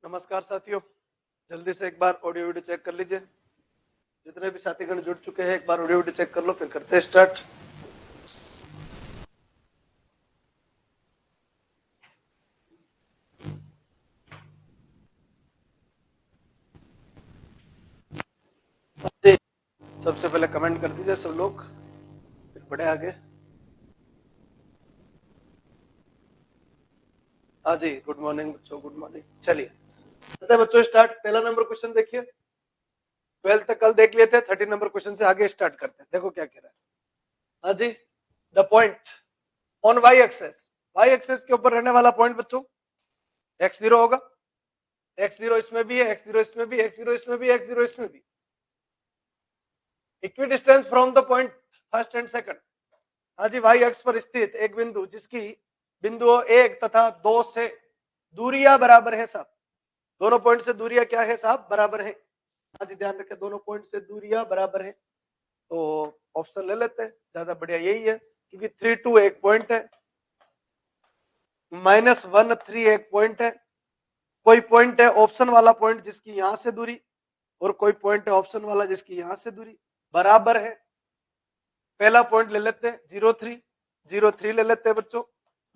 नमस्कार साथियों, जल्दी से एक बार ऑडियो वीडियो चेक कर लीजिए। जितने भी साथीगण जुड़ चुके हैं एक बार ऑडियो वीडियो चेक कर लो, फिर करते हैं स्टार्ट। सबसे पहले कमेंट कर दीजिए सब लोग, फिर बढ़े आगे। हाँ जी, गुड मॉर्निंग बच्चों, गुड मॉर्निंग। चलिए बच्चों स्टार्ट। पहला नंबर क्वेश्चन देखिए, 12 तक कल देख लिए थे, 13 नंबर क्वेश्चन से आगे स्टार्ट करते हैं। देखो क्या कह रहा है। हाँ जी, the point on Y axis, Y axis के ऊपर रहने वाला पॉइंट बच्चों x0 होगा। x0 इसमें भी है, x0 इसमें भी, x0 इसमें भी, x0 इसमें भी। Equidistance from the point first and second. हाँ जी, वाई अक्ष पर स्थित एक बिंदु जिसकी बिंदुओं 1 तथा 2 से दूरियां बराबर है साहब। दोनों पॉइंट से दूरियां क्या है साहब? बराबर है। हाँ जी, ध्यान रखें, दोनों पॉइंट से दूरियां बराबर है। तो ऑप्शन ले लेते हैं, ज्यादा बढ़िया यही है, क्योंकि 3 2 एक पॉइंट है, -1 3 एक पॉइंट है, कोई पॉइंट है ऑप्शन वाला पॉइंट जिसकी यहां से दूरी, और कोई पॉइंट है ऑप्शन वाला जिसकी यहां से दूरी बराबर है। पहला पॉइंट ले लेते हैं 0 3 ले लेते हैं बच्चों,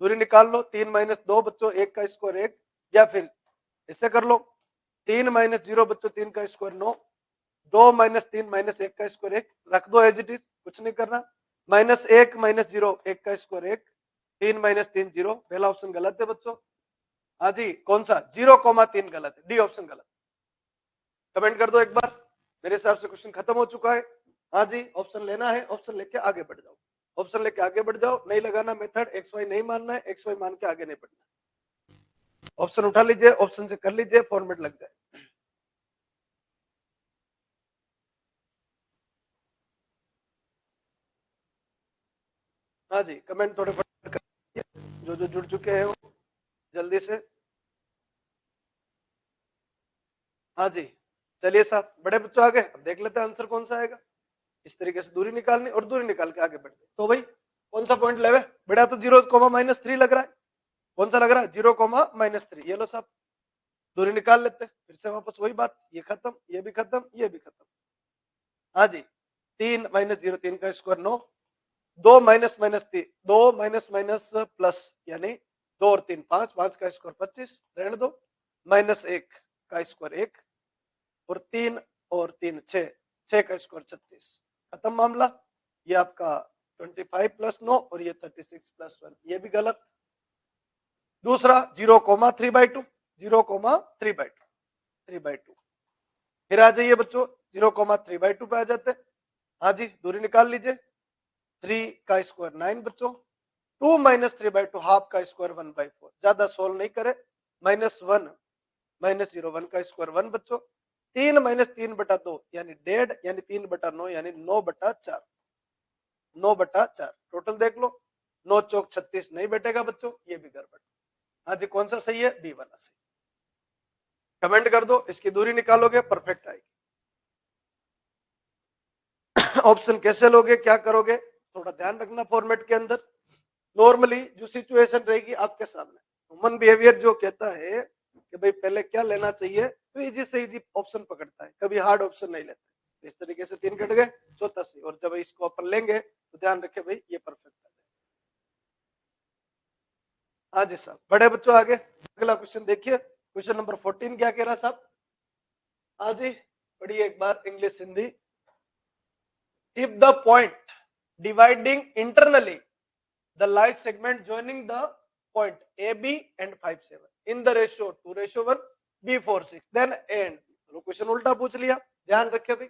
दूरी निकाल लो। 3 - 2 बच्चों, 1 का स्क्वायर 1, या फिर इससे कर लो 3 - 0 बच्चों, 3 का स्क्वायर 9, 2 - 3 - 1 का स्क्वायर 1, रख दो एज इट इज, कुछ नहीं करना। -1 - 0 1 का स्क्वायर 1, 3 - 3 0। पहला ऑप्शन गलत है बच्चों। हाँ जी, कौन सा? 0,3 गलत है, डी ऑप्शन गलत। कमेंट कर दो एक बार। मेरे हिसाब से क्वेश्चन खत्म हो चुका है। हाँ जी, ऑप्शन लेना है, ऑप्शन लेके आगे बढ़ जाओ, ऑप्शन लेके आगे बढ़ जाओ। नहीं लगाना मेथड, एक्स वाई नहीं मानना है, एक्स वाई मान के आगे नहीं बढ़ना। ऑप्शन उठा लीजिए, ऑप्शन से कर लीजिए, फॉर्मेट लग जाए। हाँ जी, कमेंट थोड़े फटाफट कर, जो जुड़ चुके हैं वो जल्दी से। हाँ जी, चलिए साहब, बड़े बच्चों आगे। अब देख लेते हैं आंसर कौन सा आएगा। इस तरीके से दूरी निकालनी और दूरी निकाल के आगे बढ़ते। तो भाई कौन सा पॉइंट लेवे? बड़ा तो 0,-3 लग रहा है। कौन सा लग रहा है? 0,-3। ये लो साहब, दूरी निकाल लेते हैं। फिर से वापस वही बात, ये खत्म, ये भी खत्म, ये भी खत्म। हाँ जी, 3 - 0 3 का square 9, 2 minus minus 3 2 minus minus plus, यानी 2 और 3 5, 5 का स्क्वायर 25, रहने दो। -1 का स्क्वायर 1, और 3 और 3 6, 6 का स्क्वायर 36। खत्म मामला। ये आपका 25 + 9 और ये 36 + 1, ये भी गलत। दूसरा 0,3/2, 0,3/2, 3/2। फिर आ जाइए बच्चों, 0,3/2 पे आ जाते हैं। हाँ जी, दूरी निकाल लीजिए। 3 का स्क्वायर 9 बच्चों, 2 - 3/2, हाफ का स्क्वायर 1/4। ज्यादा सोल्व नहीं करे। -1 - 0 1 का स्क्वायर 1 बच्चों, 3 - 3/2 यानी 1.5, यानी 3/9, यानी 9/4, 9/4। टोटल देख लो, 9 चौक 36 नहीं बैठेगा बच्चों, ये भी गड़बड़। हाँ जी, कौन सा सही है? बी वाला सही। कमेंट कर दो, इसकी दूरी निकालोगे परफेक्ट आएगी। ऑप्शन कैसे लोगे, क्या करोगे, थोड़ा ध्यान रखना फॉर्मेट के अंदर। नॉर्मली जो सिचुएशन रहेगी आपके सामने, ह्यूमन बिहेवियर जो कहता है कि भाई पहले क्या लेना चाहिए, तो इजी से इजी ऑप्शन पकड़ता है, कभी हार्ड ऑप्शन नहीं लेता। इस तरीके से 3 कट गए, चौथा सी। और जब इसको अपन लेंगे तो ध्यान रखे भाई ये परफेक्ट है। हाँ जी साहब, बड़े बच्चों आगे अगला क्वेश्चन देखिए। क्वेश्चन नंबर 14 क्या कह रहा साहब? हाँ जी, पढ़िए एक बार, English Hindi. If the point dividing internally the line segment joining the point AB and 5 7 in the ratio 2:1 B4 6, then and। तो क्वेश्चन उल्टा पूछ लिया, ध्यान रखे भाई।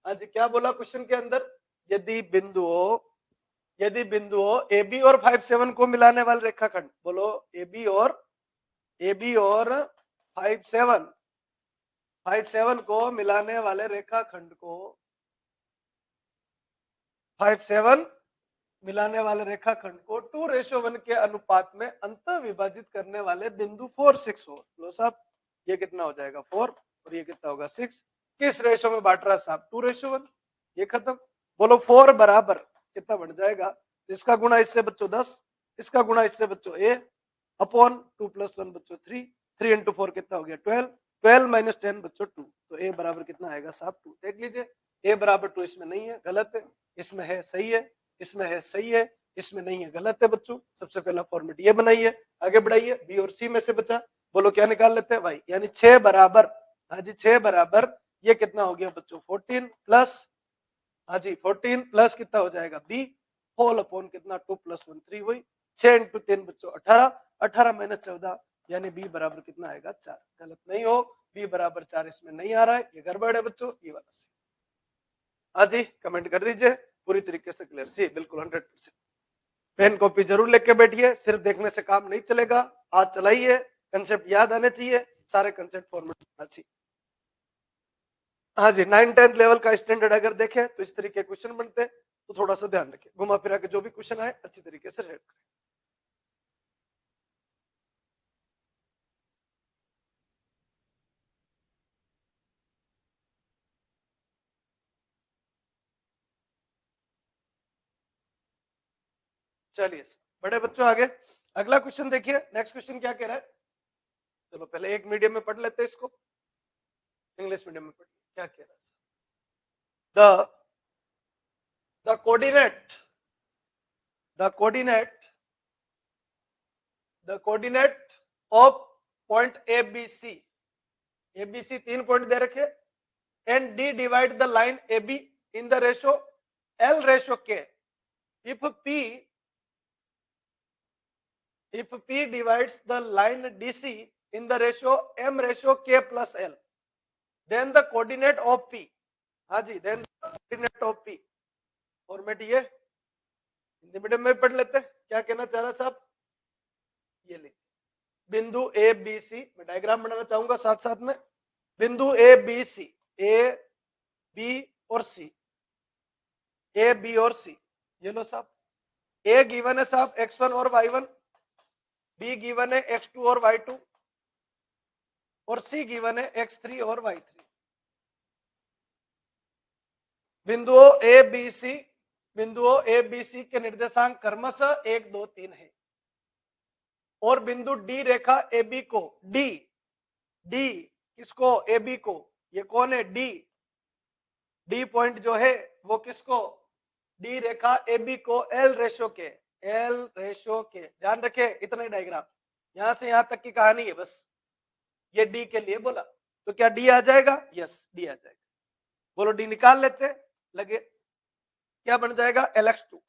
आज क्या बोला क्वेश्चन के अंदर? यदि बिंदुओं AB और 5 7 को मिलाने वाले रेखाखंड, बोलो AB और 5 7 को मिलाने वाले रेखाखंड को 5 7 मिलाने वाले रेखाखंड को 2:1 के अनुपात में अंत विभाजित करने वाले बिंदु 4 6 हो। लो साहब, ये कितना हो जाएगा 4, और ये कितना होगा 6। किस रेशो में बांट रहा साहब? 2:1। ये खत्म। बोलो 4 बराबर कितना बन जाएगा? इसका गुणा इससे बच्चों 10, इसका गुणा इससे बच्चों a अपॉन 2 + 1 बच्चों 3, 3 इंटू 4 कितना हो गया 12, 12 माइनस 10 बच्चों 2, तो ए बराबर कितना आएगा साहब 2। देख लीजिए ए बराबर 2 इसमें नहीं है, गलत है, इसमें है सही है, इसमें है सही है, इसमें नहीं है गलत है बच्चों। सबसे पहला फॉर्मेट ये बनाइए, आगे बढ़ाइए, बी और सी में से बचा, बोलो क्या निकाल लेते हैं भाई, यानी 6 बराबर, हाँ जी 6 बराबर ये कितना हो गया बच्चों 14 प्लस, हाँ जी 14 प्लस कितना हो जाएगा बी होल अपॉन कितना 2 प्लस 1 3, वही 6 इंटू 3 बच्चों 18, 18 माइनस 14 यानी बी बराबर कितना आएगा 4। गलत नहीं हो, बी बराबर 4 इसमें नहीं आ रहा है, ये गड़बड़ है बच्चों, ये वाला सी। हाँ जी कमेंट कर दीजिए, पूरी तरीके से क्लियर, सी बिल्कुल 100%। पेन कॉपी जरूर लेके बैठिए, सिर्फ देखने से काम नहीं चलेगा, हाथ चलाइए, कंसेप्ट याद आने चाहिए, सारे कंसेप्ट फॉर्मेट होना चाहिए। हाँ जी 9-10 लेवल का स्टैंडर्ड अगर देखें तो इस तरीके क्वेश्चन बनते हैं, तो थोड़ा सा ध्यान रखें, घुमा फिरा के जो भी क्वेश्चन आए अच्छी तरीके से रेड करें। चलिए बड़े बच्चों आगे अगला क्वेश्चन देखिए, नेक्स्ट क्वेश्चन क्या कह रहा है, चलो पहले एक मीडियम में पढ़ लेते हैं इसको, इंग्लिश मीडियम में पढ़िए क्या कह रहा है। The coordinate the coordinate the coordinate of point A B C 3 point दे रखे, and D divide the line A B in the ratio L ratio K, if P divides the line DC in the ratio M ratio K plus L, then the coordinate of P, हाँ जी then the coordinate of P, format ये Hindi medium में पढ़ लेते हैं, क्या कहना चाह रहा साहब, ये ले बिंदु ए बी सी, मैं डायग्राम बनाना चाहूंगा साथ साथ में, बिंदु ए बी सी, ए बी और सी, ए बी और सी, ये लो साहब, ए गिवन है साहब x1 और y1, बी गिवन है x2 और y2, और सी गिवन है x3 और y3। बिंदुओं ए बी सी के निर्देशांक क्रमशः 1 2 3 है, और बिंदु डी रेखा ए बी को डी किसको ए बी को, ये कौन है डी पॉइंट जो है वो किसको, डी रेखा ए बी को एल रेशो के ध्यान रखे, इतना ही डायग्राम, यहां से यहां तक की कहानी है बस, ये डी के लिए बोला, तो क्या डी आ जाएगा, यस डी आ जाएगा, बोलो डी निकाल लेते हैं, लगे क्या बन जाएगा LX2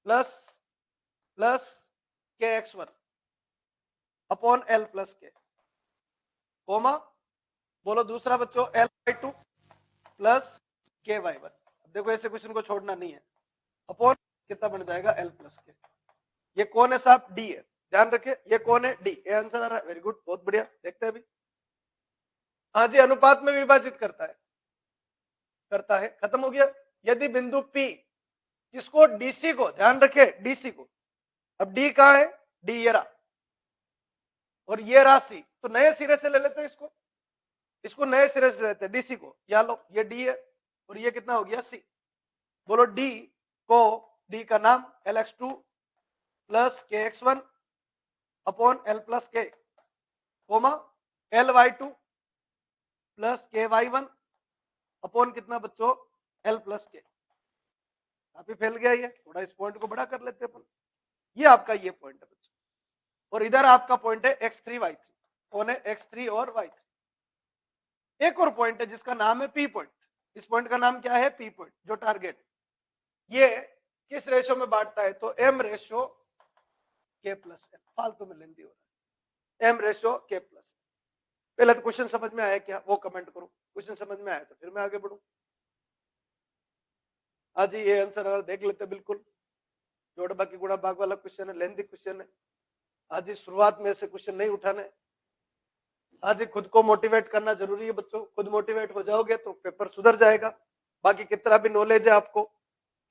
plus KX1 upon L plus K, coma बोलो दूसरा बच्चों L/2 प्लस KY1, देखो ऐसे क्वेश्चन को छोड़ना नहीं है, अपॉन कितना बन जाएगा L प्लस के, ये कौन है साहब डी है, ध्यान रखे ये कौन है डी, ये आंसर आ रहा है, वेरी गुड बहुत बढ़िया, देखते हैं अभी, हाँ जी अनुपात में विभाजित करता है, खत्म हो गया। यदि बिंदु P किसको DC को, ध्यान रखे DC को, अब D कहां है, D ये रहा, और ये राशि, तो नए सिरे से ले लेते हैं इसको नए सिरे से लेते हैं DC को, या लो ये D है और ये कितना हो गया C, बोलो D को, D का नाम LX2 plus KX1 upon L plus K, comma LY2 plus KY1 upon कितना बच्चों L प्लस के, काफी फैल गया ये, थोड़ा इस पॉइंट को बड़ा कर लेते अपन, ये आपका ये पॉइंट है बच्चों, और इधर आपका पॉइंट है x3 y3, कौन है x3 और y3। एक और पॉइंट है जिसका नाम है P पॉइंट, इस पॉइंट का नाम क्या है P पॉइंट, जो टारगेट, ये किस रेशो में बांटता है, तो M ratio K plus L, फालतू में लेंदी हो रहा है, M रेशो K प्लस, पहले तो क्वेश्चन समझ में आया क्या, वो कमेंट करो, क्वेश्चन समझ में आया तो फिर मैं आगे बढ़ू। आज ये आंसर अगर देख लेते बिल्कुल, जोड़ बाकी गुणा भाग वाला क्वेश्चन है, लेंदी क्वेश्चन है, आज शुरुआत में ऐसे क्वेश्चन नहीं उठाने, आज खुद को मोटिवेट करना जरूरी है बच्चों, खुद मोटिवेट हो जाओगे तो पेपर सुधर जाएगा, बाकी कितना भी नॉलेज है आपको,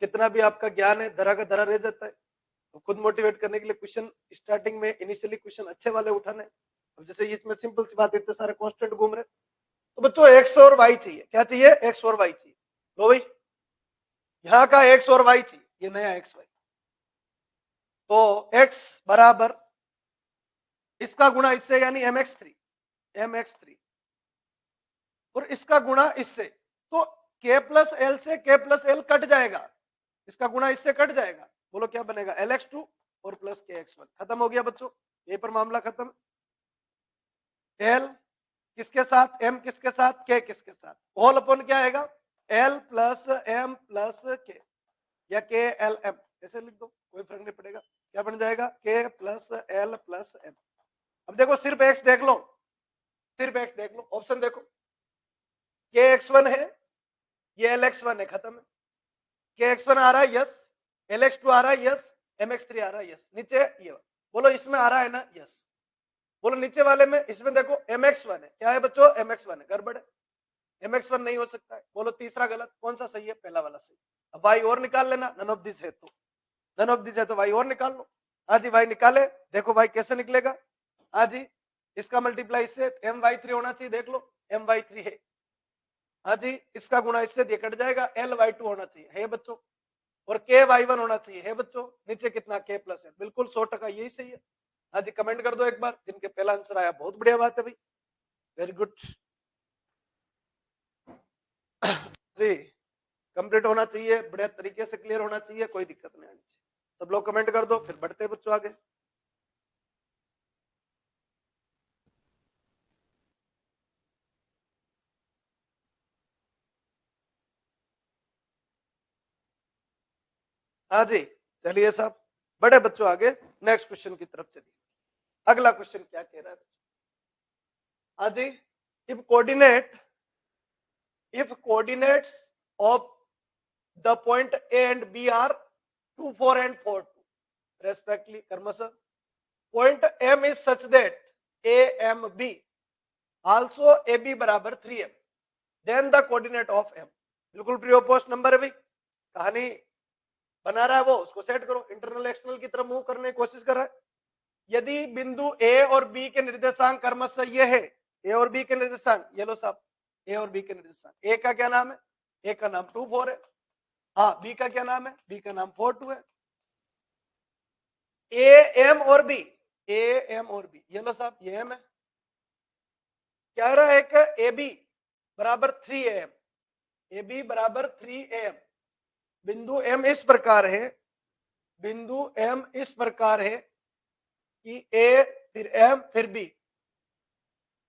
कितना भी आपका ज्ञान है, धरा का धरा रह जाता है, तो खुद मोटिवेट करने के लिए क्वेश्चन स्टार्टिंग में इनिशियली क्वेश्चन अच्छे वाले उठाने, अब जैसे इसमें सिंपल सी बात, इतने सारे कॉन्स्टेंट घूम रहे, तो बच्चों एक्स और वाई चाहिए, क्या चाहिए, एक्स और वाई चाहिए, लो भाई यहाँ का एक्स और वाई चाहिए, ये नया एक्स वाई, तो एक्स बराबर इसका गुणा इससे यानी mx3 और इसका गुणा इससे, तो k प्लस एल से k प्लस एल कट जाएगा, इसका गुणा इससे कट जाएगा, बोलो क्या बनेगा lx2 और प्लस kx1। खत्म हो गया बच्चों, यहीं पर मामला खत्म। l किसके साथ, m किसके साथ, k किसके साथ, होल अपॉन क्या आएगा l plus m plus k या k l m, ऐसे लिख दो कोई फर्क नहीं पड़ेगा, क्या बन जाएगा k plus l plus m। अब देखो सिर्फ x देख लो, सिर्फ x देख लो, ऑप्शन देखो, kx1 है, ये lx1 है, खत्म है, kx1 आ रहा है यस, lx2 आ रहा है यस, mx3 आ रहा है यस, नीचे ये बोलो इसमें आ रहा है ना यस, बोलो नीचे वाले में, इसमें देखो mx1 है, क्या है बच्चों mx1 है, गड़बड़ है, mx1 नहीं हो सकता है, बोलो तीसरा गलत, कौन सा सही है, पहला वाला सही। अब y और निकाल लेना, नन ऑफ दिस है तो, नन ऑफ दिस है तो y और निकाल लो। हाँ जी y निकाले, देखो y कैसे निकलेगा, हाँ जी इसका मल्टीप्लाई इससे my3 होना चाहिए, देख लो my3 है, हाँ जी इसका गुणा इससे ये कट जाएगा, ly2 होना चाहिए है बच्चों, और ky1 होना चाहिए है बच्चों, नीचे कितना k प्लस है, बिल्कुल 100% यही सही है। हाँ जी कमेंट कर दो एक बार, जिनके पहला आंसर आया बहुत बढ़िया बात है भाई, वेरी गुड जी, कंप्लीट होना चाहिए, बढ़िया तरीके से क्लियर होना चाहिए, कोई दिक्कत नहीं आनी चाहिए। सब लोग कमेंट कर दो, फिर बढ़ते हैं बच्चों आगे। हाँ जी चलिए साहब, बड़े बच्चों आगे नेक्स्ट क्वेश्चन की तरफ चलिए। अगला क्वेश्चन क्या कह रहा है, हाँ जी, if coordinates of the point A and B are 2 4 and 4 2 respectively, कर्मश point M is such that AMB also AB बराबर 3M, then the coordinate of M, बिल्कुल प्री ऑपोस्ट नंबर है भाई, कहानी बना रहा है वो, उसको सेट करो, इंटरनल एक्सटर्नल की तरफ मूव करने की कोशिश कर रहा है। यदि बिंदु A और B के निर्देशांक क्रमशः ये है, A और B के निर्देशांक, ये लो साहब, A और B के निर्देशांक, A का क्या नाम है, A का नाम 2 4 है, हाँ B का क्या नाम है, B का नाम 4 2 है, A M और B, A M और B, ये लो साहब ये M है, क्या रहा है कि ए बी बराबर 3am, ए बी बराबर 3am, बिंदु M इस प्रकार है, बिंदु M इस प्रकार है कि A फिर M फिर B,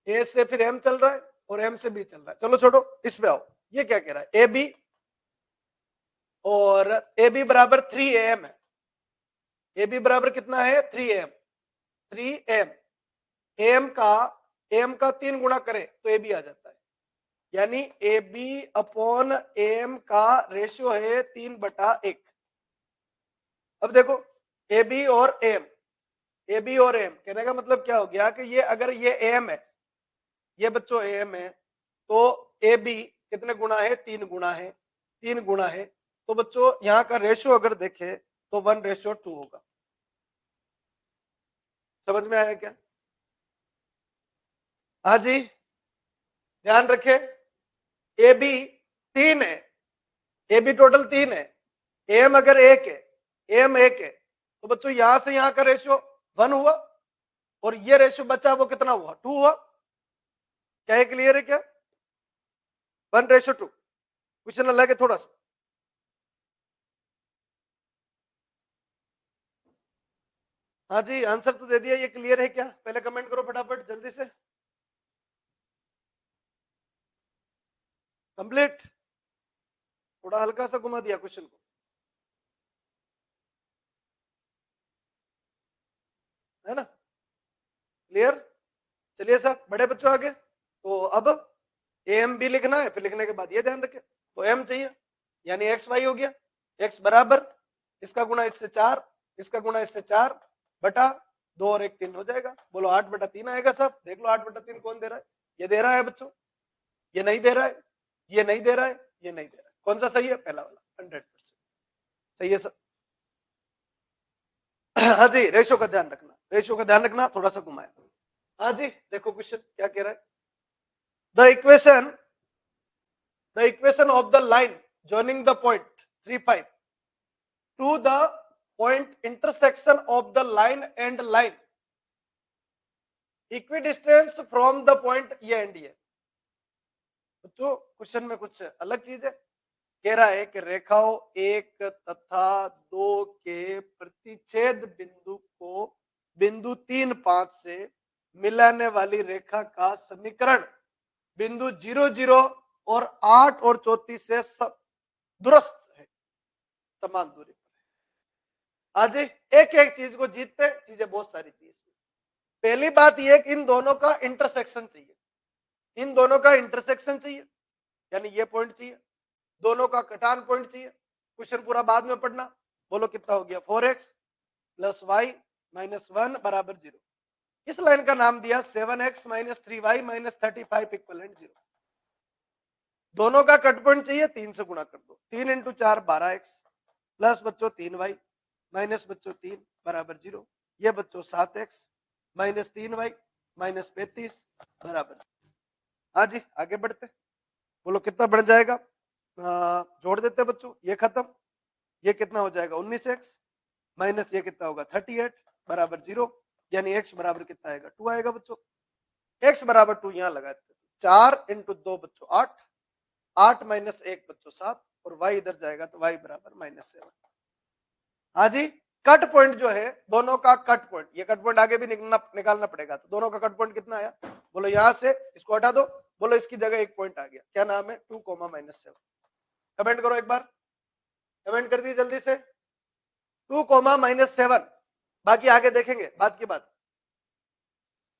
A से फिर M चल रहा है और M से B चल रहा है। चलो छोड़ो इस पे आओ, ये क्या कह रहा है, ए बी और ए बी बराबर 3am है, ए बी बराबर कितना है 3am, 3m, एम का 3 गुणा करें तो ए बी आ जाता है, यानी ए बी अपॉन एम का रेशियो है 3/1। अब देखो ए बी और एम, ए बी और एम कहने का मतलब क्या हो गया कि ये अगर ये एम है, ये बच्चों एम है, तो ए बी कितने गुणा है, 3 गुणा है, 3 गुणा है, तो बच्चों यहाँ का रेशियो अगर देखे तो 1:2 होगा। समझ में आया क्या, हाँ जी ध्यान रखे, ए बी 3 है, ए बी टोटल 3 है, एम अगर 1 है, एम 1 है, तो बच्चों यहां से यहां का रेशियो 1 हुआ और ये रेशियो बचा वो कितना हुआ 2 हुआ, क्या ये क्लियर है क्या, 1:2, क्वेश्चन अलग है थोड़ा सा। हाँ जी आंसर तो दे दिया, ये क्लियर है क्या, पहले कमेंट करो फटाफट जल्दी से, कंप्लीट, थोड़ा हल्का सा घुमा दिया क्वेश्चन को, है ना, क्लियर। चलिए सर बड़े बच्चों आगे, तो अब एम भी लिखना है, फिर लिखने के बाद ये ध्यान रखें, तो एम चाहिए यानी एक्स वाई हो गया, एक्स बराबर इसका गुणा इससे 4, इसका गुणा इससे 4 बटा 2 और 1 3 हो जाएगा, बोलो 8/3 आएगा सब, देख लो 8/3 कौन दे रहा है, ये दे रहा है बच्चों, ये नहीं दे रहा है, ये नहीं दे रहा है, ये नहीं दे रहा है, कौन सा सही है, पहला वाला 100% सही है सर। हाँ जी रेशियो का ध्यान रखना, रेशियो का ध्यान रखना, थोड़ा सा घुमाया, हाँ जी देखो क्वेश्चन क्या कह रहा है, the equation of the line joining the point 3 5 to the point intersection of the line and line equi distance from the point ये एंड ये। बच्चों क्वेश्चन में कुछ अलग चीज है, कह रहा है कि रेखाओं 1 तथा 2 के प्रतिच्छेद बिंदु को बिंदु 3, 5 से मिलाने वाली रेखा का समीकरण बिंदु 0, 0 और 8 और 34 से दुरुस्त है, समान दूरी पर। आज एक एक चीज को जीतते, चीजें बहुत सारी थी इसमें। पहली बात यह कि इन दोनों का इंटरसेक्शन चाहिए, इन दोनों का इंटरसेक्शन चाहिए, यानी ये पॉइंट चाहिए, दोनों का कटान पॉइंट चाहिए। क्वेश्चन पूरा बाद में पढ़ना। बोलो कितना हो गया, 4x प्लस वाई माइनस 1 बराबर 0। इस लाइन का नाम दिया 7x minus 3y minus 35 equivalent 0। दोनों का कट पॉइंट चाहिए, 3 से गुणा कर दो। 3 इंटू 4 12x प्लस बच्चों 3y माइनस बच्चों 3 बराबर 0। ये बच्चों 7x माइनस 3y माइनस 35 बराबर। हाँ जी आगे बढ़ते। बोलो कितना बढ़ जाएगा, जोड़ देते बच्चों, ये खत्म, ये कितना हो जाएगा 19x माइनस ये कितना होगा 38 बराबर 0, यानी x बराबर कितना आएगा 2 आएगा बच्चों। x बराबर 2 यहां लगा देते, 4 इंटू 2 बच्चों 8, 8 माइनस 1 बच्चों 7, और y इधर जाएगा तो y बराबर माइनस 7। हाँ जी कट पॉइंट जो है दोनों का कट पॉइंट, ये कट पॉइंट आगे भी निकालना पड़ेगा, तो दोनों का कट पॉइंट कितना आया, बोलो यहां से इसको हटा दो, बोलो इसकी जगह एक पॉइंट आ गया, क्या नाम है 2, -7। कमेंट करो एक बार, कमेंट कर दिए जल्दी से, 2, -7। बाकी आगे देखेंगे बात की बात।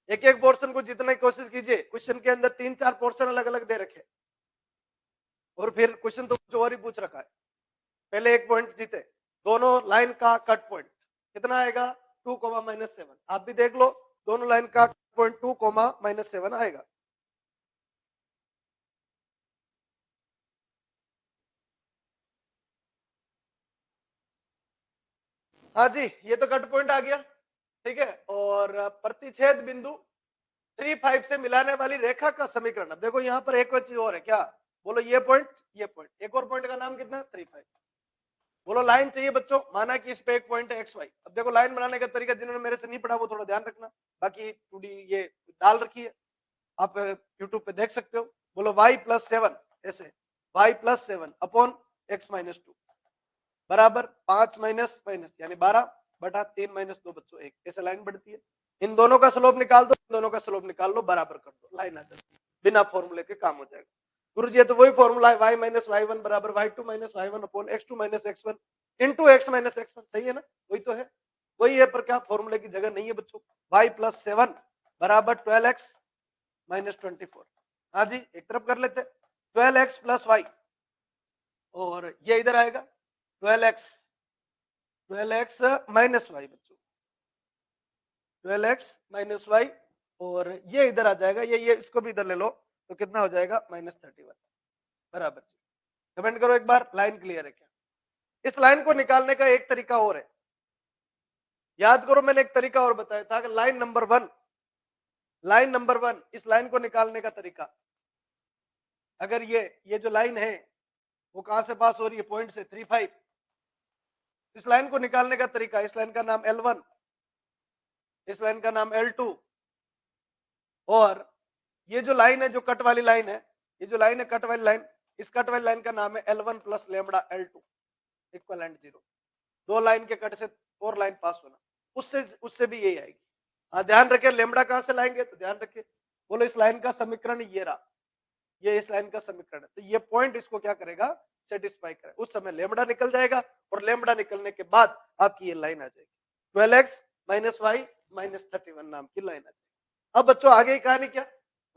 एक एक पोर्शन को जीतने की कोशिश कीजिए। क्वेश्चन के अंदर 3-4 पोर्शन अलग अलग दे रखे, और फिर क्वेश्चन तो कुछ और ही पूछ रखा है। पहले एक पॉइंट जीते, दोनों लाइन का कट पॉइंट कितना आएगा 2, -7। आप भी देख लो, दोनों लाइन का पॉइंट 2, -7 आएगा। हाँ जी ये तो कट पॉइंट आ गया, ठीक है। और प्रतिच्छेद बिंदु 3, 5 से मिलाने वाली रेखा का समीकरण। अब देखो यहाँ पर एक चीज और है, क्या, बोलो ये पॉइंट, ये पॉइंट, एक और पॉइंट का नाम कितना 3, 5। बोलो लाइन चाहिए बच्चों, माना कि इस पे एक पॉइंट है XY। अब देखो लाइन बनाने का तरीका जिन्होंने मेरे से नहीं पढ़ा वो थोड़ा ध्यान रखना, बाकी 2D ये डाल रखी है, आप यूट्यूब पे देख सकते हो। बोलो y प्लस 7, ऐसे y plus 7 upon x minus 2 बराबर 5 माइनस माइनस यानी 12 बटा 3 माइनस 2 बच्चों 1, ऐसे लाइन बढ़ती है। इन दोनों का स्लोप निकाल दो, इन दोनों का स्लोप निकाल लो, बराबर कर दो, लाइन आ जाती है, बिना फॉर्मूले के काम हो जाएगा। गुरुजी ये तो वही फॉर्मूला है, y माइनस y1 बराबर y2 minus y1 upon x2 minus x1 into x minus x1, सही है ना, वही तो है, वही है, पर क्या फॉर्मूले की जगह नहीं है बच्चों। y प्लस 7 बराबर 12x माइनस 24। हाँ जी एक तरफ कर लेते, 12x प्लस y, और ये इधर आएगा 12x माइनस y बच्चों, 12x माइनस y, और ये इधर आ जाएगा, ये इसको भी इधर ले लो, तो कितना हो जाएगा -31 बराबर। कमेंट करो एक बार, लाइन क्लियर है क्या। इस लाइन को निकालने का एक तरीका और है, याद करो मैंने एक तरीका और बताया था कि लाइन नंबर 1, इस लाइन को निकालने का तरीका, अगर ये जो लाइन है वो कहां से पास हो रही है, पॉइंट से 3, 5। इस लाइन को निकालने का तरीका, इस लाइन का नाम L1, इस लाइन का नाम L2, और ये जो लाइन है, जो कट वाली लाइन है, ये जो लाइन है कट वाली लाइन, इस कट वाली लाइन का नाम है L1 plus lambda L2 equivalent 0। दो लाइन के कट से और लाइन पास होना, उससे भी यही आएगी। हाँ ध्यान रखे, लेमड़ा कहां से लाएंगे, तो ध्यान रखे, बोलो इस लाइन का समीकरण ये रहा, ये इस लाइन का समीकरण है, तो ये पॉइंट इसको क्या करेगा, सेटिस्फाई करेगा। उस समय लेमड़ा निकल जाएगा, और लेमड़ा निकलने के बाद आपकी ये लाइन आ जाएगी, 12x माइनस वाई माइनस 31 नाम की लाइन आ जाएगी। अब बच्चों आगे की कहानी क्या,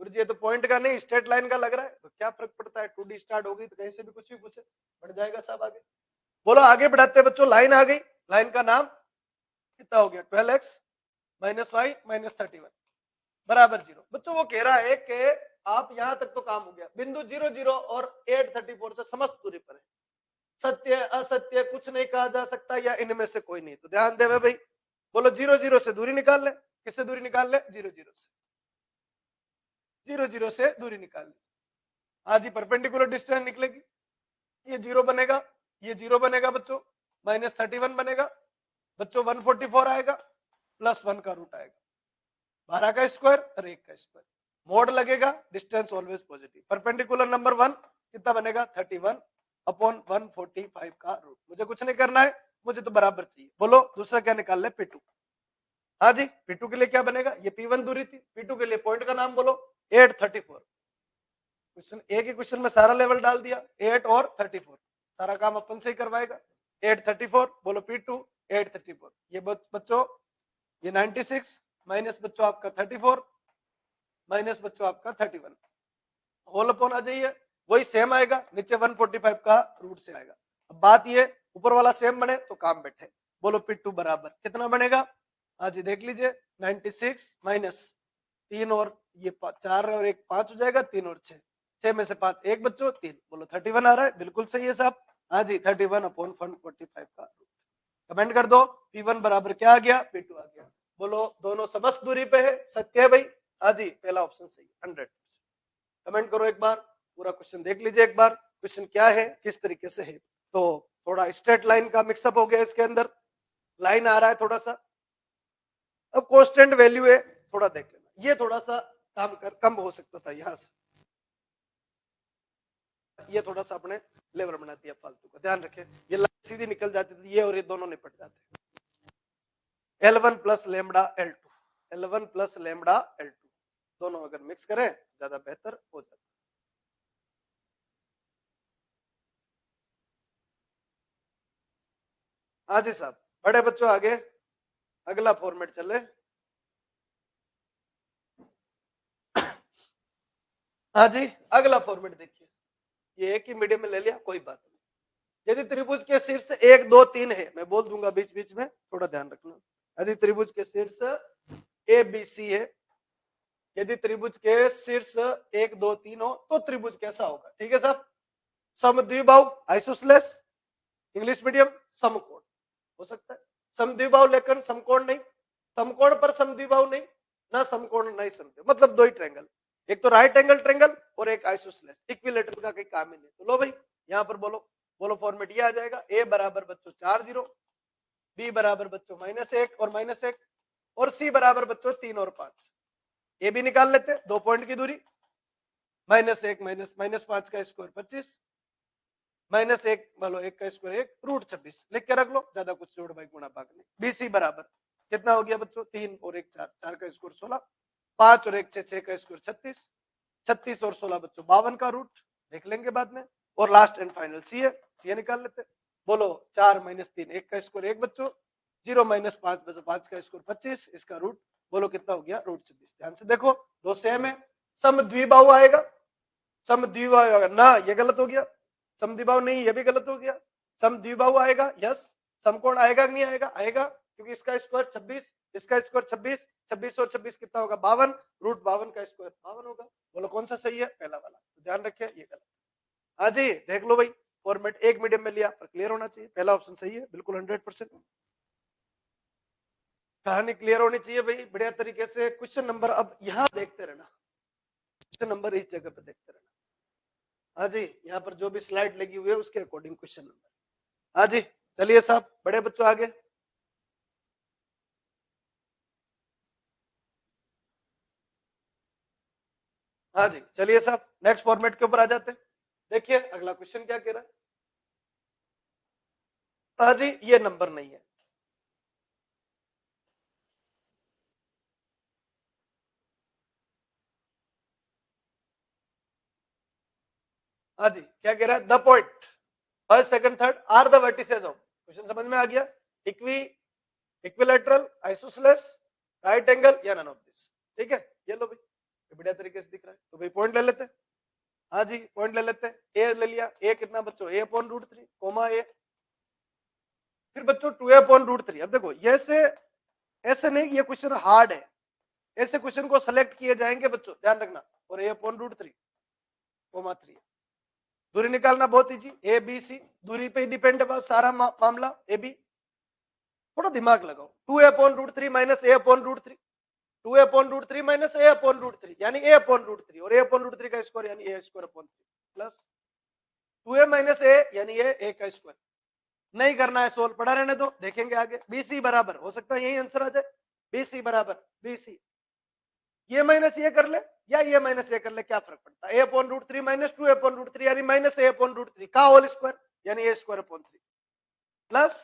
गुरुजी ये तो पॉइंट का नहीं स्ट्रेट लाइन का लग रहा है, तो क्या फर्क पड़ता है, 2D स्टार्ट हो गई तो कहीं से भी कुछ भी पूछे बढ़ जाएगा सब आगे। बोलो आगे बढ़ाते बच्चों, लाइन आ गई, लाइन का नाम कितना हो गया 12x माइनस वाई माइनस 31 बराबर 0। बच्चों वो कह रहा है कि आप यहां तक तो काम हो गया, बिंदु 0, 0 और 834 से समस्त दूरी पर है, सत्य असत्य कुछ नहीं कहा जा सकता, या इनमें से कोई नहीं, तो ध्यान देवे भाई। बोलो 0, 0 से दूरी निकाल ले, किससे दूरी निकाल ले, 0, 0 से, 0, 0 से दूरी निकाल ले। हाँ जी परपेंडिकुलर डिस्टेंस निकलेगी, ये 0 बनेगा, ये 0 बनेगा बच्चों, -31 बनेगा बच्चों, 144 आएगा, +1 का रूट आएगा, 12 का स्क्वायर और 1 का स्क्वायर, मोड लगेगा, distance always positive. Perpendicular number 1 कितना बनेगा 31 अपॉन 145 का रूट। मुझे कुछ नहीं करना है, मुझे तो बराबर चाहिए। बोलो दूसरा क्या निकाल ले, P2। हाँ जी, P2 के लिए क्या बनेगा, ये P1 दूरी थी, P2 के लिए पॉइंट का नाम बोलो 834। क्वेश्चन एक ही क्वेश्चन में सारा लेवल डाल दिया, 8 और 34, सारा काम अपन से ही करवाएगा। 834 बोलो P2 834। ये बच्चों ये 96 माइनस बच्चों आपका 34 माइनस बच्चों आपका 31, होल अपॉन आ जाइए, वही सेम आएगा, नीचे 145 का रूट से आएगा। अब बात ये ऊपर वाला सेम बने तो काम बैठे। बोलो P2 बराबर कितना बनेगा, हाँ जी देख लीजिए 96 माइनस 3 और ये 4 और 1 5 हो जाएगा, 3 और 6, 6 में से 5 1 बच्चों 3, बोलो 31 आ रहा है, बिल्कुल सही है साहब। हाँ जी 31 अपॉन 145 का रूट। कमेंट कर दो P1 बराबर क्या आ गया, P2 आ गया। बोलो दोनों समस्त दूरी पे है, सत्य है भाई। हाँ जी पहला ऑप्शन सही 100%। कमेंट करो एक बार, पूरा क्वेश्चन देख लीजिए एक बार, क्वेश्चन क्या है किस तरीके से है। तो थोड़ा स्ट्रेट लाइन का मिक्सअप हो गया, इसके अंदर लाइन आ रहा है थोड़ा सा, अब कांस्टेंट वैल्यू है, थोड़ा देख लेना, ये थोड़ा सा कम हो सकता था यहाँ से, ये थोड़ा सा अपने लेवल बना दिया फालतू का, ध्यान रखें। ये लाइन सीधी निकल जाती थी, ये और ये दोनों निपट जाते। L1 plus lambda L2, L1 plus lambda L2 दोनों अगर मिक्स करें ज्यादा बेहतर हो जाता। हाँ जी साहब, बड़े बच्चों आगे अगला फॉर्मेट चले। हाँ जी अगला फॉर्मेट देखिए, ये एक ही मीडियम में ले लिया कोई बात नहीं। यदि त्रिभुज के शीर्ष 1 2 3 है, मैं बोल दूंगा बीच बीच में, थोड़ा ध्यान रखना। यदि त्रिभुज के शीर्ष ABC है, यदि त्रिभुज के शीर्ष 1 2 3 हो तो त्रिभुज कैसा होगा, ठीक है साहब। समद्विबाहु आइसोसेलेस, इंग्लिश मीडियम समकोण हो सकता है, समद्विबाहु लेकिन समकोण नहीं, समकोण पर समद्विबाहु नहीं, ना समकोण नहीं समद्विबाहु, मतलब दो ही ट्रायंगल, एक तो राइट एंगल ट्रायंगल और एक आइसोसेलेस, इक्विलेटरल का कोई काम ही नहीं। तो लो भाई यहाँ पर बोलो, बोलो फॉर्मेट ये आ जाएगा, ए बराबर बच्चों 4 0, बी बराबर बच्चों -1 और -1, और सी बराबर बच्चों 3 और 5। ए भी निकाल लेते, 2 पॉइंट की दूरी, -1 माइनस 5 का स्क्वायर 25, -1 बोलो 1 का स्क्वायर 1, रूट 26 लिख के रख लो, ज्यादा कुछ जोड़ भाई गुणा भाग नहीं। बीसी बराबर कितना हो गया बच्चों, 3 और 1 4, 4 का स्क्वायर 16, 5 और 1 6, 6 का स्क्वायर 36, 36 और 16 बच्चों 52 का रूट, देख लेंगे बाद में। और लास्ट एंड फाइनल सी है, सी निकाल लेते। बोलो 4 - 3 1 का स्क्वायर 1 बच्चों, 0 - 5 बच्चों 5 का स्क्वायर 25, इसका रूट बोलो कितना हो गया, रूट 26। ध्यान से देखो दो सेम है, समद्विबाहु आएगा, समद्विबाहु आएगा ना, ये गलत हो गया, समद्विबाहु नहीं ये भी गलत हो गया, समद्विबाहु आएगा यस, समकोण आएगा कि नहीं आएगा, आएगा, क्योंकि इसका स्क्वायर 26, इसका स्क्वायर 26, 26 और 26 कितना होगा 52, रूट 52 का स्क्वायर 52 होगा। बोलो कौन सा सही है, पहला वाला, तो ध्यान रखिए ये गलत। हाँ जी देख लो भाई, फॉर्मेट एक मीडियम में लिया पर क्लियर होना चाहिए, पहला ऑप्शन सही है बिल्कुल 100%। कहानी क्लियर होनी चाहिए भाई बढ़िया तरीके से। क्वेश्चन नंबर अब यहाँ देखते रहना, क्वेश्चन नंबर इस जगह पे देखते रहना। हाँ जी यहाँ पर जो भी स्लाइड लगी हुई है उसके अकॉर्डिंग क्वेश्चन नंबर। हाँ जी चलिए साहब, बड़े बच्चों आगे। हाँ जी चलिए साहब नेक्स्ट फॉर्मेट के ऊपर आ जाते हैं। देखिए अगला क्वेश्चन क्या कह रहा है। हाँ जी ये नंबर नहीं है, हाँ जी क्या कह रहा है, the point first second third are the vertices of, question समझ में आ गया, equi equilateral isosceles right angle या नन ऑफ दिस, ठीक है। ये लो भाई बढ़िया तरीके से दिख रहा है, तो भाई पॉइंट ले लेते हैं। हाँ जी पॉइंट ले लेते हैं, ए ले लिया, ए कितना बच्चों a अपॉन √3 कोमा ए, फिर बच्चों 2a अपॉन √3। अब देखो ये से ऐसे नहीं कि ये क्वेश्चन हार्ड है, ऐसे क्वेश्चन को सेलेक्ट किए जाएंगे बच्चों, ध्यान रखना, और a अपॉन √3 कोमा 3, दूरी निकालना बहुत इजी, ए बी सी दूरी पे ही डिपेंड है सारा मामला, ए बी, थोड़ा दिमाग लगाओ, 2a upon √3 minus a upon √3, 2a upon √3 minus a upon √3 यानी a अपॉन √3, और a अपॉन √3 का स्क्वायर यानी a square upon 3 plus 2a minus a यानी a का स्क्वायर। नहीं करना है सोल्व, पढ़ा रहने दो, देखेंगे आगे। BC बराबर हो सकता है यही आंसर आ जाए, BC बराबर BC ये माइनस ये कर ले या ये माइनस ये कर ले, क्या फर्क पड़ता है? A upon root three minus two upon root three यानी minus a upon root three का होल स्क्वायर यानी a square upon three plus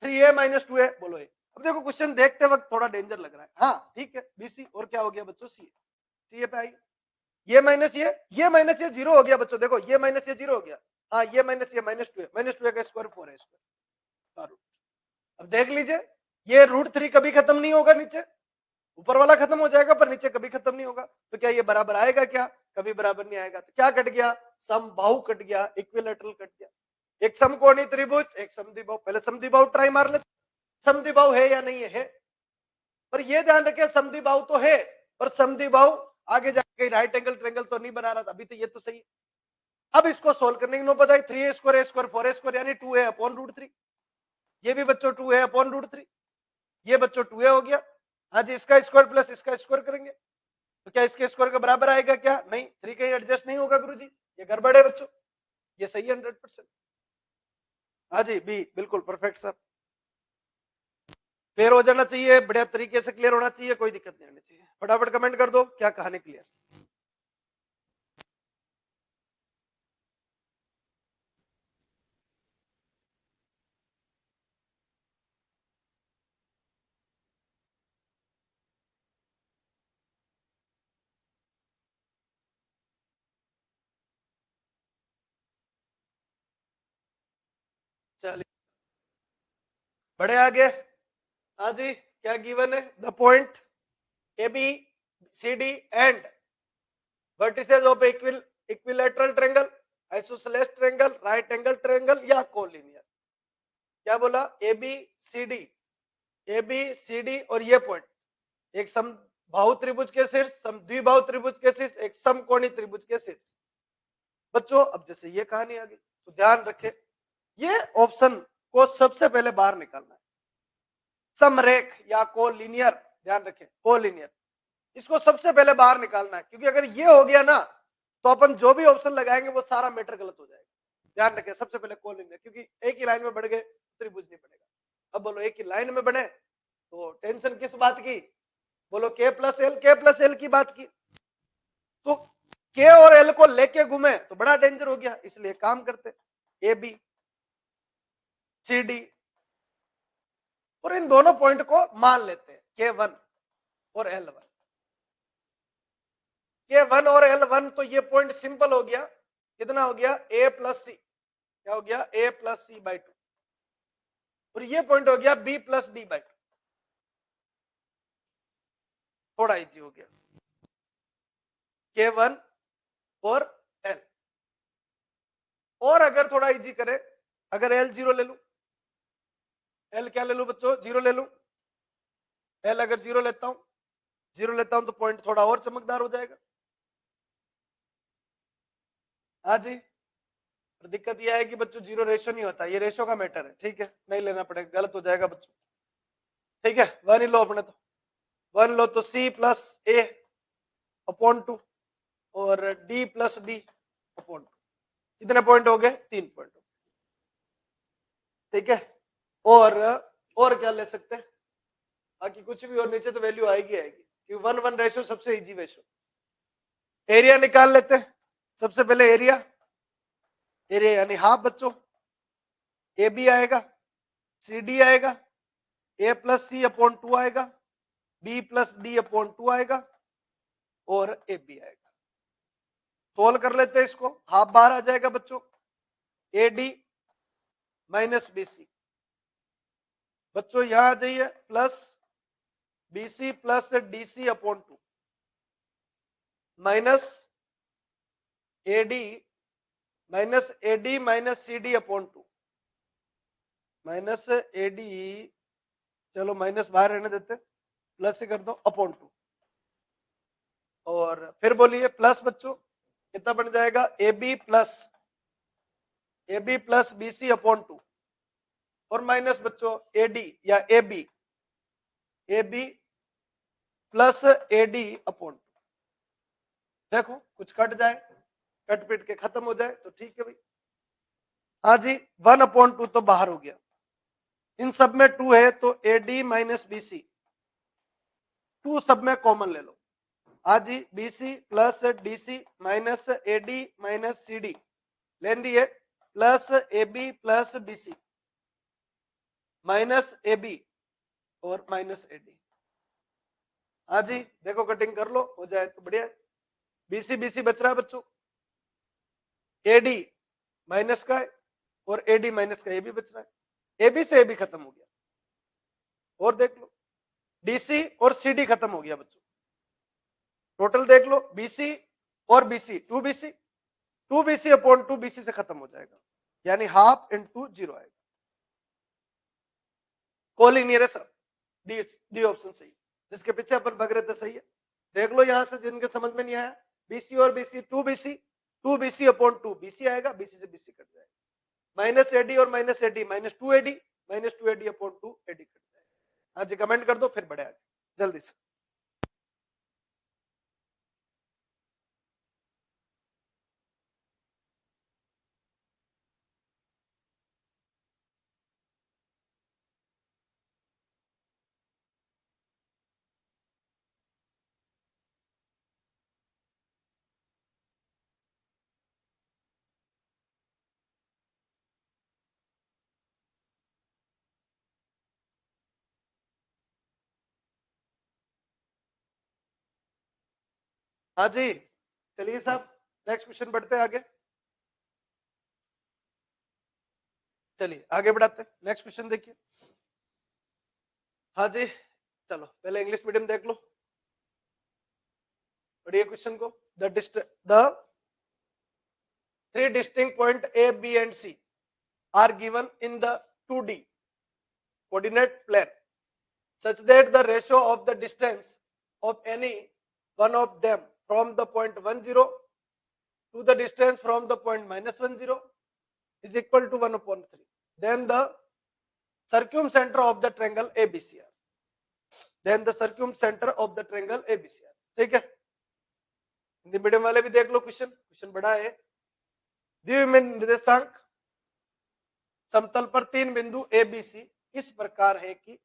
three a minus two a बोलो ए। अब देखो क्वेश्चन देखते वक्त थोड़ा डेंजर लग रहा है, हाँ ठीक है बीसी और क्या हो गया बच्चों सी ए पे आई, ये माइनस ये जीरो हो गया बच्चों, देखो ये माइनस ये जीरो हो गया, हाँ ये माइनस टू ए का स्क्वायर फोर है स्क्वायर। अब देख लीजिए ये रूट थ्री कभी खत्म नहीं होगा, नीचे ऊपर वाला खत्म हो जाएगा पर नीचे कभी खत्म नहीं होगा, तो क्या ये बराबर आएगा? क्या कभी बराबर नहीं आएगा। तो क्या कट गया? समबाहु कट गया, इक्विलैटरल कट गया। एक समकोणीय त्रिभुज एक समद्विबाहु, पहले समद्विबाहु ट्राई मार लेते, समद्विबाहु है या नहीं है। पर ये ध्यान रखे समद्विबाहु तो है पर समद्विबाहु आगे जाके राइट एंगल ट्रायंगल तो नहीं बना रहा था, अभी तो ये तो सही है। अब इसको सोल्व करने की नौबत आई, three A square four A square यानी two A upon root three, ये भी बच्चों two A upon root three, ये बच्चों टू ए हो गया। हाँ जी इसका स्क्वायर प्लस इसका स्क्वायर करेंगे तो क्या इसके स्क्वायर के बराबर आएगा? क्या नहीं, थ्री कहीं एडजस्ट नहीं होगा गुरुजी, ये गड़बड़ है बच्चों, ये सही है 100%। हाँ जी बी बिल्कुल परफेक्ट सर, क्लियर हो जाना चाहिए, बढ़िया तरीके से क्लियर होना चाहिए, कोई दिक्कत नहीं होनी चाहिए। फटाफट कमेंट कर दो क्या कहानी क्लियर। चलिए बड़े आगे। हाँ जी क्या गिवन है? The point A B C D and vertices of equilateral triangle, isosceles triangle, right angle triangle या कोलिनियर। क्या बोला? ए बी सी डी और ये पॉइंट एक समबाहु त्रिभुज के शीर्ष, समद्विबाहु त्रिभुज के शीर्ष, एक समकोणीय त्रिभुज के शीर्ष। बच्चों अब जैसे ये कहानी आ गई तो ध्यान रखें ये ऑप्शन को सबसे पहले बाहर निकालना है, समरेख या कोलिनियर, ध्यान रखें कोलिनियर, इसको सबसे पहले बाहर निकालना है, क्योंकि अगर ये हो गया ना तो अपन जो भी ऑप्शन लगाएंगे वो सारा मैटर गलत हो जाएगा। ध्यान रखें सबसे पहले कोलिनियर, क्योंकि एक ही लाइन में बढ़ गए त्रिभुज नहीं बनेगा। अब बोलो एक ही लाइन में बने तो टेंशन किस बात की? बोलो के प्लस एल की बात की, तो के और एल को लेके घूमे तो बड़ा डेंजर हो गया, इसलिए काम करते ए बी सी डी और इन दोनों पॉइंट को मान लेते हैं के वन और एल वन। के वन और एल वन तो ये पॉइंट सिंपल हो गया, कितना हो गया? ए प्लस सी, क्या हो गया? A plus C by two, और ये पॉइंट हो गया B plus D by two, थोड़ा इजी हो गया के वन और एल। और अगर थोड़ा इजी करें, अगर एल जीरो ले लू, एल क्या ले लू बच्चों? जीरो ले लू, एल अगर जीरो लेता हूं तो पॉइंट थोड़ा और चमकदार हो जाएगा। हाँ जी पर दिक्कत यह है कि बच्चों जीरो रेशो नहीं होता, ये रेशो का मैटर है, ठीक है नहीं लेना पड़ेगा, गलत हो जाएगा बच्चों, ठीक है। वन ही लो अपने, तो वन लो तो C plus A upon two और D plus B upon two, कितने पॉइंट हो गए? 3 पॉइंट, ठीक है। और क्या ले सकते हैं? बाकी कुछ भी और नीचे तो वैल्यू आएगी क्योंकि 1:1 रेशो सबसे इजी रेशो। एरिया निकाल लेते हैं सबसे पहले, एरिया यानी हाफ बच्चों, ए बी आएगा, सी डी आएगा, A plus C upon two आएगा, B plus D upon two आएगा और ए बी आएगा। सोल्व कर लेते हैं इसको, हाफ बाहर आ जाएगा बच्चों, A D minus B C, बच्चों यहां आ जाइए, plus B C plus D C upon two minus AD minus C D upon two, minus AD, चलो माइनस बाहर रहने देते, प्लस से कर दो अपॉन टू, और फिर बोलिए प्लस बच्चों कितना बन जाएगा? A B plus B C upon two और माइनस बच्चों एडी या A B plus AD upon two. देखो कुछ कट जाए, कट पिट के खत्म हो जाए तो ठीक है भाई। हाँ जी 1/2 तो बाहर हो गया, इन सब में 2 है तो A D minus B C, 2 सब में कॉमन ले लो, आज जी BC plus DC minus AD minus CD लेन दी है plus AB plus BC minus AB और माइनस AD। हाँ जी देखो कटिंग कर लो हो जाए तो बढ़िया। BC बच रहा है बच्चों, AD माइनस का है और AD माइनस का AB बच रहा है, AB से AB खत्म हो गया। और देख लो DC और CD खत्म हो गया बच्चों। टोटल देख लो BC और BC 2BC अपॉन 2BC से खत्म हो जाएगा, यानी हाफ इंटू 0 आएगा। कोलिनियर है सब, डी ऑप्शन सही, जिसके पीछे अपन भग रहे थे सही है। देख लो यहां से जिनके समझ में नहीं आया, BC और BC 2BC अपॉन 2BC आएगा, BC से BC कट जाएगा, माइनस AD और minus AD minus 2AD upon 2AD cut जाएगा। हाँ जी कमेंट कर दो फिर बढ़े आगे जल्दी से। हाँ जी चलिए साहब नेक्स्ट क्वेश्चन बढ़ते हैं आगे। चलिए आगे बढ़ाते हैं, नेक्स्ट क्वेश्चन देखिए। हाँ जी चलो पहले इंग्लिश मीडियम देख लो, पढ़िए क्वेश्चन को। The three distinct point A, B and C are given in the 2D coordinate plane such that the ratio of the distance of any one of them from the point 10 to the distance from the point minus 10 is equal to 1 upon 3. Then the circumcenter of the triangle ABCR. Then the circumcenter of the triangle ABCR. ठीक है, Hindi medium वाले भी देख लो question, question बड़ा है। दिए में निर्देशांक समतल पर तीन बिंदु ए बी सी इस प्रकार है कि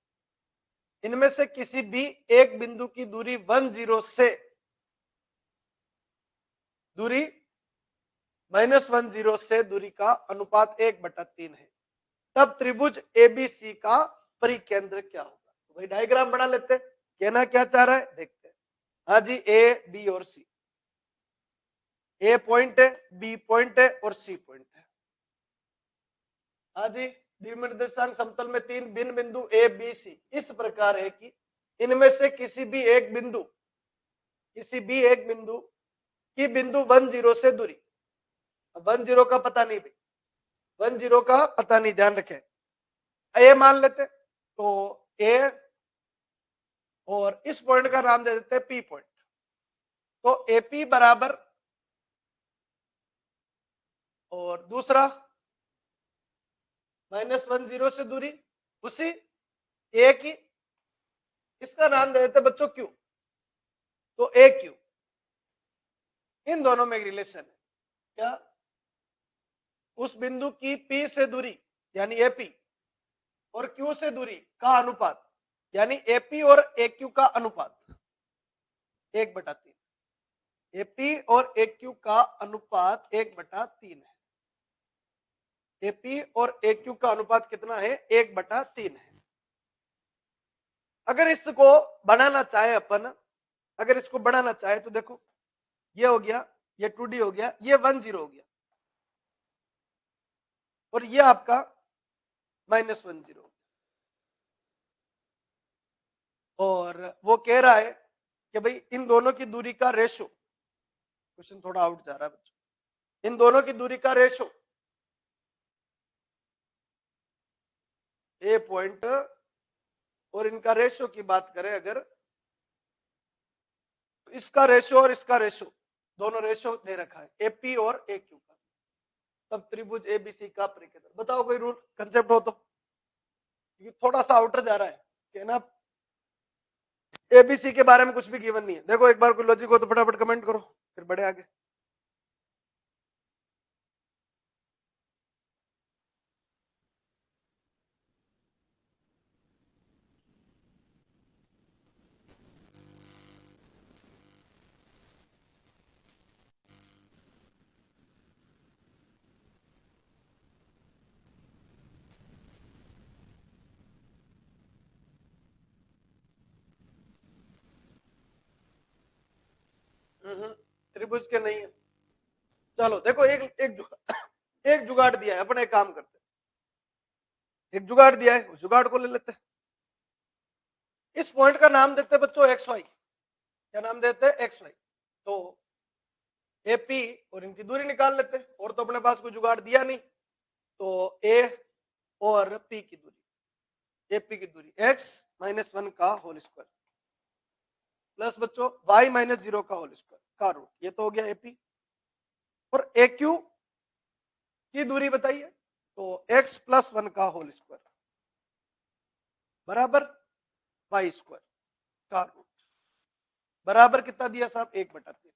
इनमें से किसी भी एक बिंदु की दूरी 10 से दूरी -10 से दूरी का अनुपात 1/3 है, तब त्रिभुज एबीसी का परिकेंद्र क्या होगा। तो भाई डायग्राम बना लेते हैं, कहना क्या चाह रहा है देखते हैं। हाँ जी ए बी और सी, ए पॉइंट है, बी पॉइंट है और सी पॉइंट है। हाँ जी द्विनिर्देशांक समतल में तीन भिन्न बिंदु ए बी सी इस प्रकार है कि इनमें से किसी भी एक बिंदु की बिंदु 10 से दूरी, 10 का पता नहीं भाई, 10 का पता नहीं, ध्यान रखें। ए मान लेते तो ए और इस पॉइंट का नाम दे देते हैं पी पॉइंट, तो एपी बराबर और दूसरा -10 से दूरी उसी ए की, इसका नाम दे देते बच्चों क्यू, तो ए क्यू। इन दोनों में एक रिलेशन है क्या, उस बिंदु की पी से दूरी यानी एपी और क्यू से दूरी का अनुपात यानी एपी और एक्यू का अनुपात 1/3, एपी और एक्यू का अनुपात 1/3 है। एपी और एक्यू का अनुपात कितना है 1/3 है। अगर इसको बनाना चाहे अपन, अगर इसको बढ़ाना चाहे तो देखो ये हो गया, ये 2D हो गया, ये 10 हो गया और ये आपका -10, और वो कह रहा है कि भाई इन दोनों की दूरी का रेशो, क्वेश्चन थोड़ा आउट जा रहा है बच्चों, इन दोनों की दूरी का रेशो ए पॉइंट और इनका रेशो की बात करें अगर, तो इसका रेशो और इसका रेशो दोनों रेशो दे रखा है एपी और एक्यू का, तब त्रिभुज एबीसी का परिकेंद्र। बताओ कोई रूल कंसेप्ट हो तो, क्योंकि थोड़ा सा आउटर जा रहा है कहना, एबीसी के बारे में कुछ भी गिवन नहीं है। देखो एक बार कोई लॉजिक हो तो फटाफट कमेंट करो फिर बढ़े आगे। त्रिभुज के नहीं है। चलो देखो एक जुगाड़ दिया है, अपने एक काम करते हैं, एक जुगाड़ दिया है, उस जुगाड़ को ले लेते हैं। इस पॉइंट का नाम देते हैं बच्चों एक्स वाई। क्या नाम देते हैं? X Y. तो एपी और इनकी दूरी निकाल लेते हैं, और तो अपने पास कोई जुगाड़ दिया नहीं, तो ए और पी की दूरी, एपी की दूरी x-1 का होल स्क्वायर प्लस बच्चों y-0 का होल स्क्वायर का रूट, ये तो हो गया एपी। और ए क्यू की दूरी बताइए, तो x+1 का होल स्क्वायर बराबर वाई स्क्वायर का रूट बराबर कितना दिया साहब? 1/3।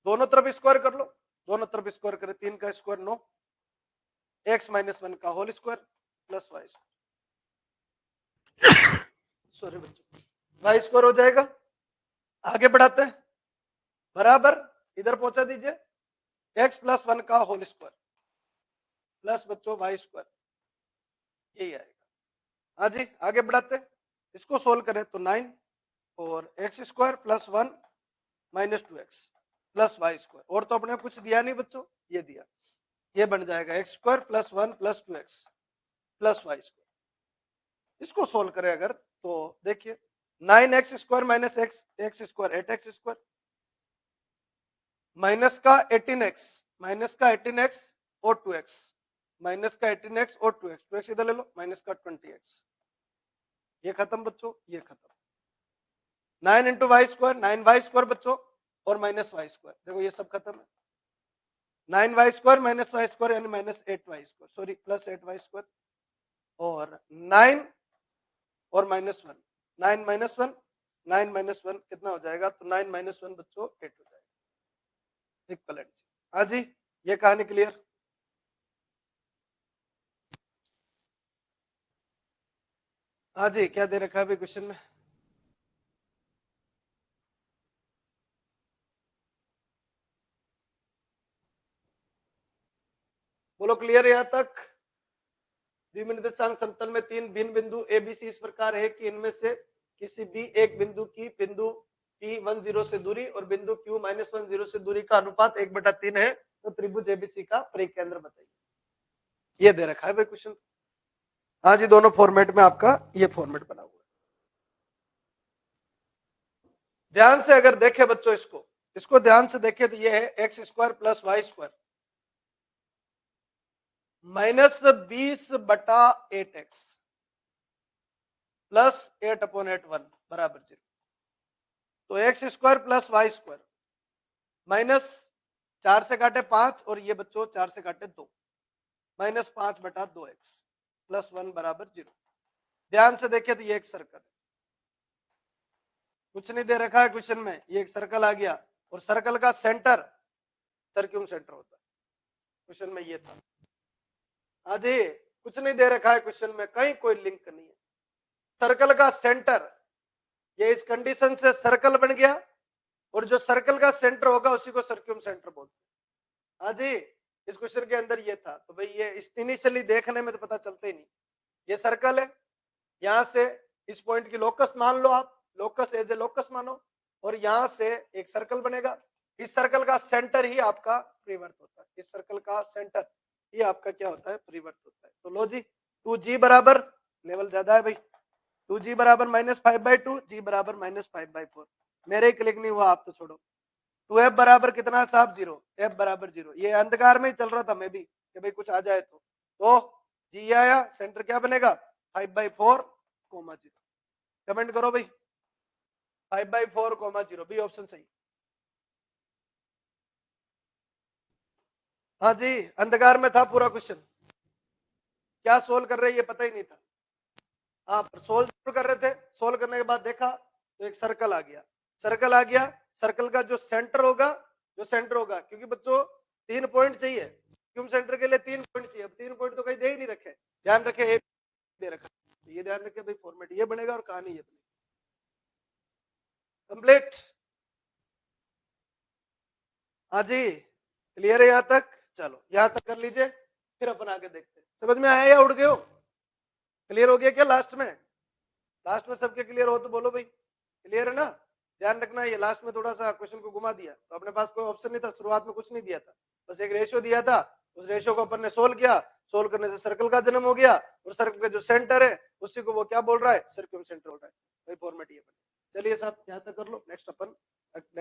दोनों तरफ स्क्वायर कर लो, दोनों तरफ स्क्वायर करें, 3 का स्क्वायर 9, x-1 का whole square plus Y square, sorry बच्चों, वाई स्क्वायर हो जाएगा। आगे बढ़ाते हैं, बराबर इधर पहुंचा दीजिए, x+1 का होल स्क्वायर प्लस बच्चों वाई स्क्वायर, यही आएगा। हाँ जी, आगे बढ़ाते हैं, इसको सोल्व करें तो 9 और x² + 1 - 2x plus Y square, और तो अपने कुछ दिया नहीं बच्चों, ये दिया, ये बन जाएगा x² + 1 + 2x plus Y square. इसको सोल्व करें अगर, तो देखिए 9x² - x² 8x² माइनस का 18x और 2x, माइनस का 18x और 2x इधर ले लो, माइनस का 20x, ये खत्म बच्चों, ये खत्म। 9 × y² 9y² बच्चों, और माइनस वाई स्क्वायर, देखो ये सब खत्म है। 9y² - y² यानी -8y², सॉरी प्लस 8y², और 9 और -1, 9 - 1 9 - 1 कितना हो जाएगा? तो 9 - 1 बच्चों 8 हो जाएगा। इक्वलेंट। हाँ जी, ये कहानी क्लियर? हाँ जी, क्या दे रखा है अभी क्वेश्चन में? बोलो क्लियर यहाँ तक? द्विनिर्देशांक समतल में 3 भिन्न बिंदु ए बी सी इस प्रकार है कि इनमें से किसी भी एक बिंदु की बिंदु P10 से दूरी और बिंदु Q -10 से दूरी का अनुपात 1/3 है, तो त्रिभुज एबीसी का परिकेंद्र बताइए। ये दे रखा है भाई क्वेश्चन। हाँ जी, दोनों फॉर्मेट में आपका ये फॉर्मेट बना हुआ है। ध्यान से अगर देखे बच्चों, इसको ध्यान से देखे तो ये है x² + y² -20/8x प्लस 8/8 बराबर 0। तो x² + y² माइनस 4 से काटे 5, और ये बच्चों 4 से काटे 2, -5/2x प्लस 1 बराबर 0। ध्यान से देखे तो ये एक सर्कल है, कुछ नहीं दे रखा है क्वेश्चन में, ये एक सर्कल आ गया, और सर्कल का सेंटर सर्क्यूम सेंटर होता है, क्वेश्चन में ये था। हाँ जी, कुछ नहीं दे रखा है क्वेश्चन में, कहीं कोई लिंक नहीं है। सर्कल का सेंटर, ये इस कंडीशन से सर्कल बन गया, और जो सर्कल का सेंटर होगा उसी को सर्क्यूम सेंटर बोलते हैं। हाँ जी, इस क्वेश्चन के अंदर ये था, तो भाई ये इनिशियली देखने में तो पता चलता ही नहीं, ये सर्कल है, यहां से इस पॉइंट की लोकस मान लो आप, लोकस एज ए लोकस मानो, और यहां से एक सर्कल बनेगा, इस सर्कल का सेंटर ही आपका परिवर्त होता है, इस सर्कल का सेंटर ही आपका क्या होता है? परिवर्त होता है। तो लो जी, 2g बराबर, लेवल ज्यादा है भाई, 2g बराबर -5/2, g बराबर -5/4। मेरे ही क्लिक नहीं हुआ, आप तो छोड़ो। 2f बराबर कितना साहब? 0, f बराबर 0। ये अंधकार में ही चल रहा था मैं भी कि भाई कुछ आ जाए तो g आया, सेंटर क्या बनेगा? 5/4, 0। कमेंट करो भाई, 5/4, 0 बी ऑप्शन सही। हाँ जी, अंधकार में था पूरा क्वेश्चन, क्या सोल्व कर रहे ये पता ही नहीं था। हाँ, सोल्व कर रहे थे, सोल्व करने के बाद देखा तो एक सर्कल आ गया, सर्कल आ गया, सर्कल का जो सेंटर होगा, क्योंकि बच्चों 3 पॉइंट चाहिए, क्यूम सेंटर के लिए 3 पॉइंट चाहिए, अब 3 पॉइंट तो कहीं दे ही नहीं रखे, ध्यान रखे एक दे रखा, तो ये ध्यान रखे भाई फॉर्मेट ये बनेगा और कहानी ये बनेगी। कंप्लीट? हाँ जी, क्लियर है यहाँ तक? चलो यहाँ तक कर लीजिए, फिर अपन आगे देखते हैं। समझ में आया या उड़ गए हो? क्लियर हो गया क्या लास्ट में? लास्ट में सबके क्लियर हो तो बोलो भाई, क्लियर है ना? ध्यान रखना, ये लास्ट में थोड़ा सा क्वेश्चन को घुमा दिया, तो अपने पास कोई ऑप्शन नहीं था, शुरुआत में कुछ नहीं दिया था, बस एक रेशियो दिया था, उस रेशियो को अपन ने सोल्व किया, सोल्व करने से सर्कल का जन्म हो गया, और सर्कल का जो सेंटर है उसी को वो क्या बोल रहा है, सर्कम सेंटर बोल रहा है। वही फॉर्मेट ये। चलिए साहब यहाँ तक कर लो, नेक्स्ट अपन